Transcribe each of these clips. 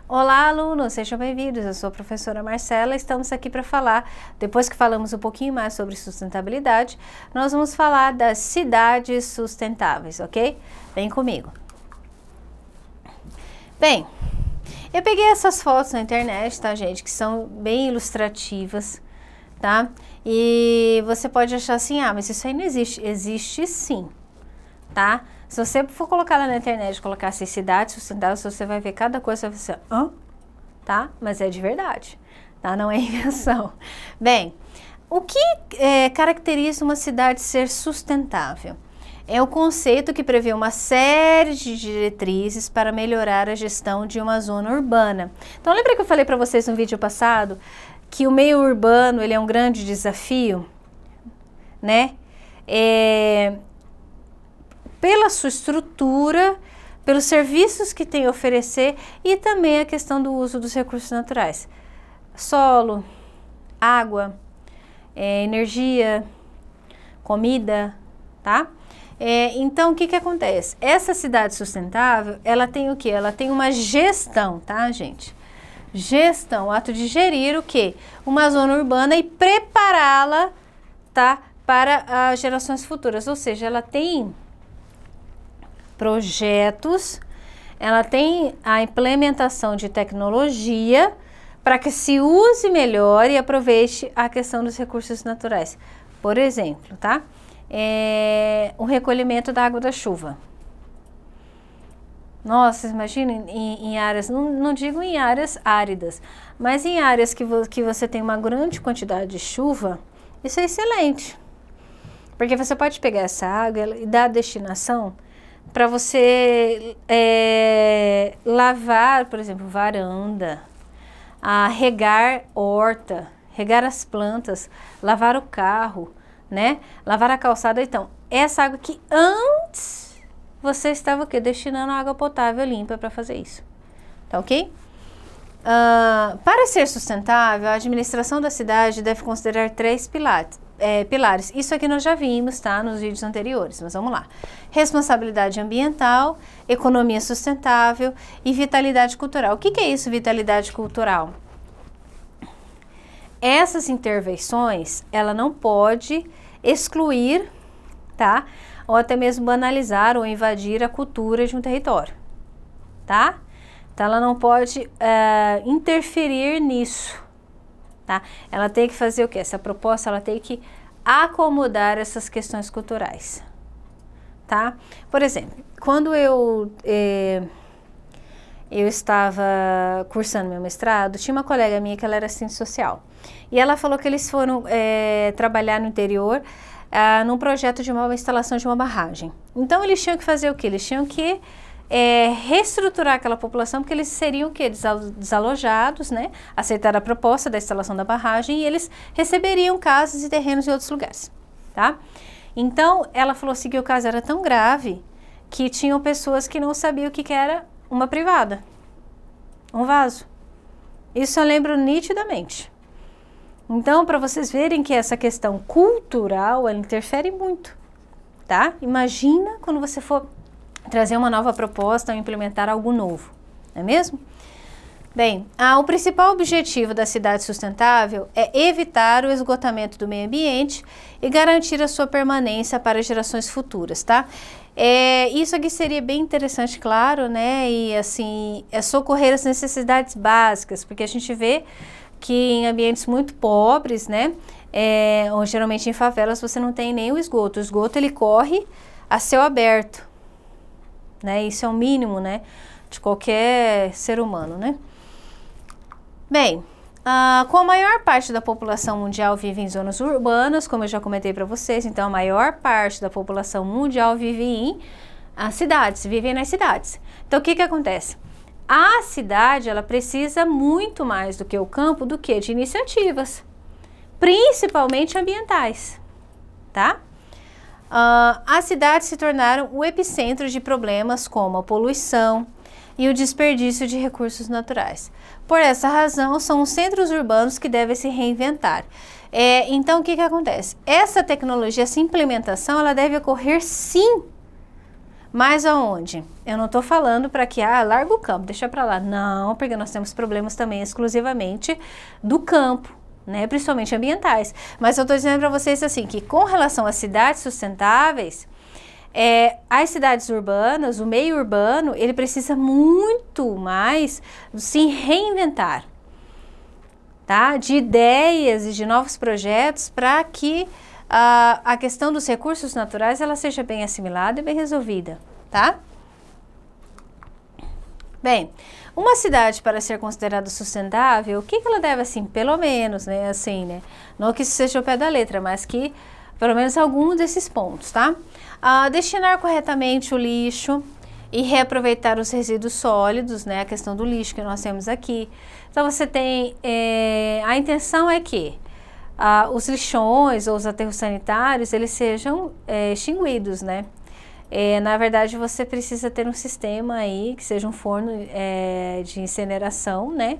Olá, alunos, sejam bem-vindos. Eu sou a professora Marcela. Estamos aqui para falar, depois que falamos um pouquinho mais sobre sustentabilidade, nós vamos falar das cidades sustentáveis, ok? Vem comigo. Bem, eu peguei essas fotos na internet, tá, gente, que são bem ilustrativas, tá? E você pode achar assim, mas isso aí não existe. Existe sim, tá? Se você for colocar lá na internet, colocar assim, cidades sustentáveis, você vai ver cada coisa, você vai pensar, tá? Mas é de verdade, tá? Não é invenção. Bem, o que caracteriza uma cidade ser sustentável? É o conceito que prevê uma série de diretrizes para melhorar a gestão de uma zona urbana. Então, lembra que eu falei para vocês no vídeo passado que o meio urbano ele é um grande desafio, né? Pela sua estrutura, pelos serviços que tem a oferecer e também a questão do uso dos recursos naturais. Solo, água, energia, comida, tá? Então, o que acontece? Essa cidade sustentável, ela tem o quê? Ela tem uma gestão, tá, gente? Gestão, o ato de gerir o quê? Uma zona urbana e prepará-la, tá? Para as gerações futuras, ou seja, ela tem projetos, ela tem a implementação de tecnologia para que se use melhor e aproveite a questão dos recursos naturais. Por exemplo, tá? O recolhimento da água da chuva. Nossa, imagina em áreas, não digo em áreas áridas, mas em áreas que você tem uma grande quantidade de chuva, isso é excelente. Porque você pode pegar essa água e dar a destinação para você lavar, por exemplo, varanda, regar horta, regar as plantas, lavar o carro, né? Lavar a calçada. Então, essa água que antes você estava o quê? Destinando água potável limpa para fazer isso. Tá ok? Para ser sustentável, a administração da cidade deve considerar 3 pilares. Isso aqui nós já vimos, tá? Nos vídeos anteriores, mas vamos lá. Responsabilidade ambiental, economia sustentável e vitalidade cultural. O que é isso, vitalidade cultural? Essas intervenções, ela não pode excluir, tá? Ou até mesmo banalizar ou invadir a cultura de um território, tá? Então, ela não pode interferir nisso, tá? Ela tem que fazer o quê? Essa proposta, ela tem que acomodar essas questões culturais, tá? Por exemplo, quando eu estava cursando meu mestrado, tinha uma colega minha que ela era assistente social. E ela falou que eles foram trabalhar no interior num projeto de uma instalação de uma barragem. Então, eles tinham que fazer o quê? Eles tinham que reestruturar aquela população, porque eles seriam o quê? Desalojados, né? Aceitaram a proposta da instalação da barragem e eles receberiam casas e terrenos em outros lugares, tá? Então, ela falou assim que o caso era tão grave que tinham pessoas que não sabiam o que era uma privada, um vaso. Isso eu lembro nitidamente. Então, para vocês verem que essa questão cultural, ela interfere muito, tá? Imagina quando você for trazer uma nova proposta ou implementar algo novo, não é mesmo? Bem, o principal objetivo da cidade sustentável é evitar o esgotamento do meio ambiente e garantir a sua permanência para gerações futuras, tá? Isso aqui seria bem interessante, claro, né? E assim, socorrer as necessidades básicas, porque a gente vê que em ambientes muito pobres, né? Ou geralmente em favelas, você não tem nem o esgoto. O esgoto, ele corre a céu aberto, né? Isso é o mínimo, né? De qualquer ser humano, né? Bem, como a maior parte da população mundial vive em zonas urbanas, como eu já comentei para vocês, então a maior parte da população mundial vive em cidades, vivem nas cidades. Então, o que acontece? A cidade, ela precisa muito mais do que o campo, do que de iniciativas, principalmente ambientais, tá? As cidades se tornaram o epicentro de problemas como a poluição e o desperdício de recursos naturais. Por essa razão, são os centros urbanos que devem se reinventar. Então, o que acontece? Essa tecnologia, essa implementação, ela deve ocorrer sim, Mas aonde? Eu não estou falando para que, larga o campo, deixa para lá. Não, porque nós temos problemas também exclusivamente do campo, né? Principalmente ambientais. Mas eu estou dizendo para vocês assim, que com relação às cidades sustentáveis, as cidades urbanas, o meio urbano, ele precisa muito mais se reinventar, tá? De ideias e de novos projetos para que a questão dos recursos naturais ela seja bem assimilada e bem resolvida, tá? Bem, uma cidade para ser considerada sustentável, o que ela deve, assim, pelo menos, né, assim, né, não que isso seja o pé da letra, mas que pelo menos algum desses pontos, tá? Destinar corretamente o lixo e reaproveitar os resíduos sólidos, né, a questão do lixo que nós temos aqui. Então você tem, a intenção é que os lixões ou os aterros sanitários, eles sejam extinguidos, né? Na verdade, você precisa ter um sistema aí, que seja um forno de incineração, né?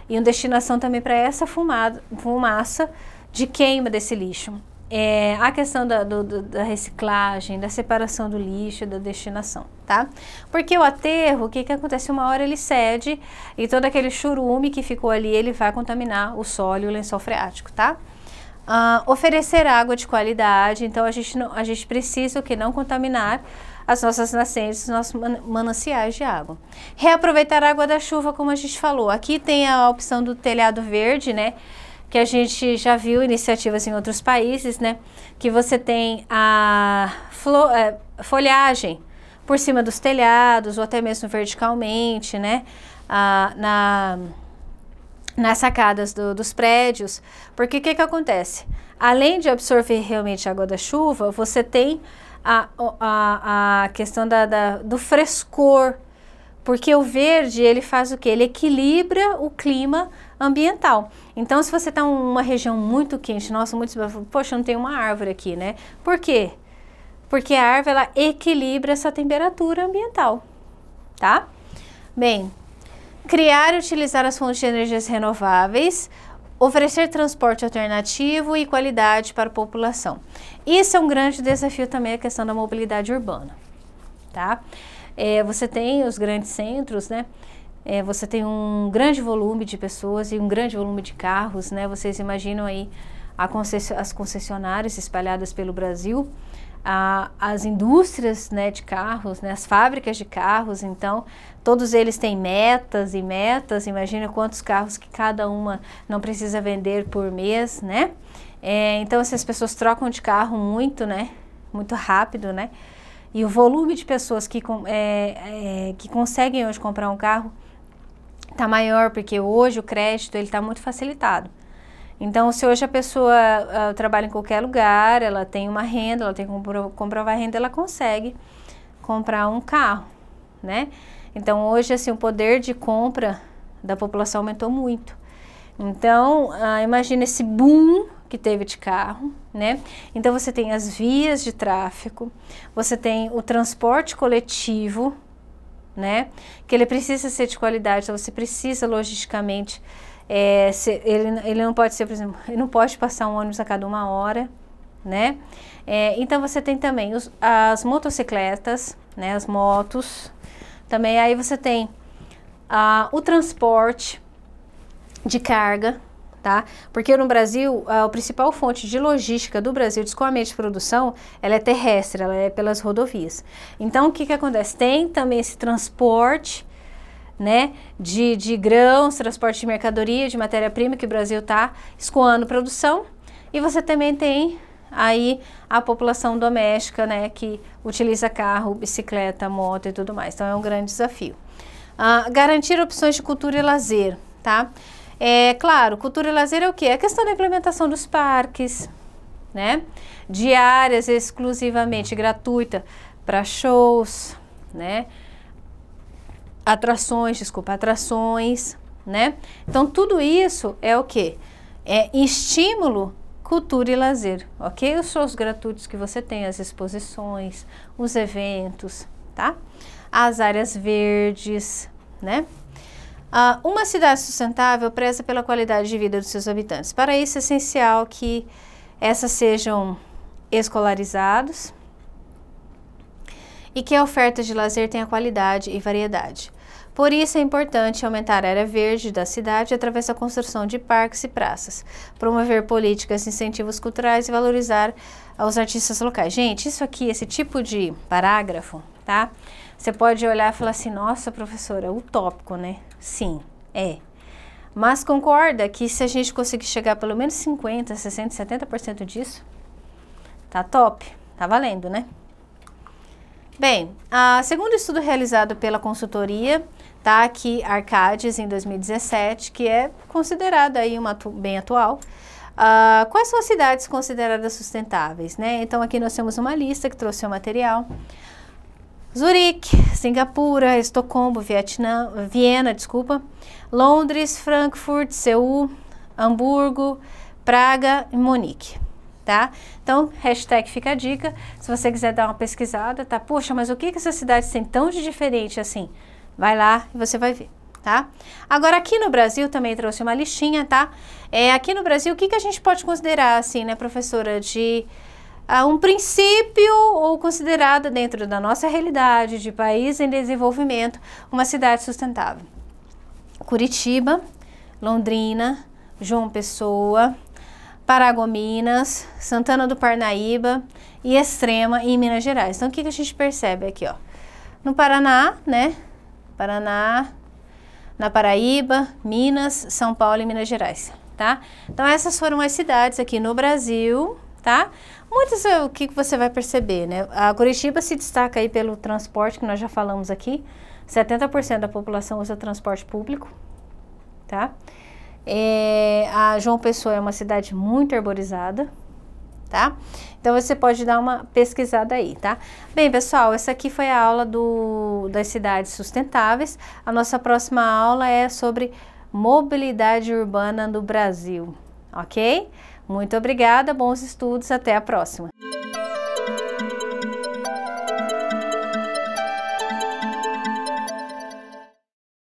E uma destinação também para essa fumaça de queima desse lixo. A questão da reciclagem, da separação do lixo, da destinação, tá? Porque o aterro, o que acontece? Uma hora ele cede e todo aquele churume que ficou ali, ele vai contaminar o solo e o lençol freático, tá? Oferecer água de qualidade, então a gente precisa não contaminar as nossas nascentes, os nossos mananciais de água. Reaproveitar a água da chuva, como a gente falou. Aqui tem a opção do telhado verde, né? Que a gente já viu iniciativas em outros países, né? Que você tem a folhagem por cima dos telhados, ou até mesmo verticalmente, né? Nas sacadas dos prédios, porque o que acontece? Além de absorver realmente a água da chuva, você tem a questão do frescor, porque o verde, ele faz o quê? Ele equilibra o clima ambiental. Então, se você está em uma região muito quente, nossa, poxa, não tem uma árvore aqui, né? Por quê? Porque a árvore, ela equilibra essa temperatura ambiental, tá? Bem, criar e utilizar as fontes de energias renováveis, oferecer transporte alternativo e qualidade para a população. Isso é um grande desafio também, a questão da mobilidade urbana, tá? Você tem os grandes centros, né? Você tem um grande volume de pessoas e um grande volume de carros, né? Vocês imaginam aí as concessionárias espalhadas pelo Brasil, as indústrias, né, de carros, né, as fábricas de carros. Então todos eles têm metas e metas. Imagina quantos carros que cada uma não precisa vender por mês, né? Então essas pessoas trocam de carro muito, né, muito rápido, né? E o volume de pessoas que conseguem hoje comprar um carro está maior, porque hoje o crédito ele está muito facilitado. Então, se hoje a pessoa trabalha em qualquer lugar, ela tem uma renda, ela tem que comprovar a renda, ela consegue comprar um carro, né? Então, hoje, assim, o poder de compra da população aumentou muito. Então, imagina esse boom que teve de carro, né? Então, você tem as vias de tráfego, você tem o transporte coletivo, né? Que ele precisa ser de qualidade, então você precisa logisticamente... ele não pode ser, por exemplo, ele não pode passar um ônibus a cada 1 hora, né? Então você tem também as motocicletas, né? As motos, também aí você tem o transporte de carga, tá? Porque no Brasil, a principal fonte de logística do Brasil, de escoamento de produção, ela é terrestre, ela é pelas rodovias. Então o que acontece? Tem também esse transporte, né, de grãos, transporte de mercadoria, de matéria-prima, que o Brasil está escoando produção, e você também tem aí a população doméstica, né, que utiliza carro, bicicleta, moto e tudo mais. Então é um grande desafio. Garantir opções de cultura e lazer, tá? Claro, cultura e lazer é o quê? É a questão da implementação dos parques, né, de áreas exclusivamente gratuitas para shows, né, atrações, né? Então, tudo isso é o quê? É estímulo, cultura e lazer, ok? Os shows gratuitos que você tem, as exposições, os eventos, tá? As áreas verdes, né? Uma cidade sustentável preza pela qualidade de vida dos seus habitantes. Para isso é essencial que essas sejam escolarizados e que a oferta de lazer tenha qualidade e variedade. Por isso é importante aumentar a área verde da cidade através da construção de parques e praças, promover políticas de incentivos culturais e valorizar os artistas locais. Gente, isso aqui, esse tipo de parágrafo, tá? Você pode olhar e falar assim, nossa, professora, utópico, né? Sim, é. Mas concorda que se a gente conseguir chegar pelo menos 50%, 60%, 70% disso, tá top, tá valendo, né? Bem, segundo estudo realizado pela consultoria, tá aqui Arcades em 2017, que é considerada aí bem atual. Quais são as cidades consideradas sustentáveis, né? Então aqui nós temos uma lista que trouxe o material. Zurique, Singapura, Estocolmo, Viena, Londres, Frankfurt, Seul, Hamburgo, Praga e Munique. Tá? Então, hashtag fica a dica, se você quiser dar uma pesquisada, tá? Poxa, mas o que essas cidades têm tão de diferente assim? Vai lá e você vai ver, tá? Agora, aqui no Brasil, também trouxe uma listinha, tá? Aqui no Brasil, o que a gente pode considerar, assim, né, professora, de um princípio ou considerada dentro da nossa realidade de país em desenvolvimento, uma cidade sustentável? Curitiba, Londrina, João Pessoa, Paragominas, Santana do Parnaíba e Extrema em Minas Gerais. Então, o que a gente percebe aqui, ó? No Paraná, né? Paraná, na Paraíba, Minas, São Paulo e Minas Gerais, tá? Então, essas foram as cidades aqui no Brasil, tá? Muitas, o que você vai perceber, né? A Curitiba se destaca aí pelo transporte, que nós já falamos aqui. 70% da população usa transporte público, tá? A João Pessoa é uma cidade muito arborizada, tá? Então você pode dar uma pesquisada aí, tá? Bem, pessoal, essa aqui foi a aula das cidades sustentáveis. A nossa próxima aula é sobre mobilidade urbana no Brasil, ok? Muito obrigada, bons estudos, até a próxima.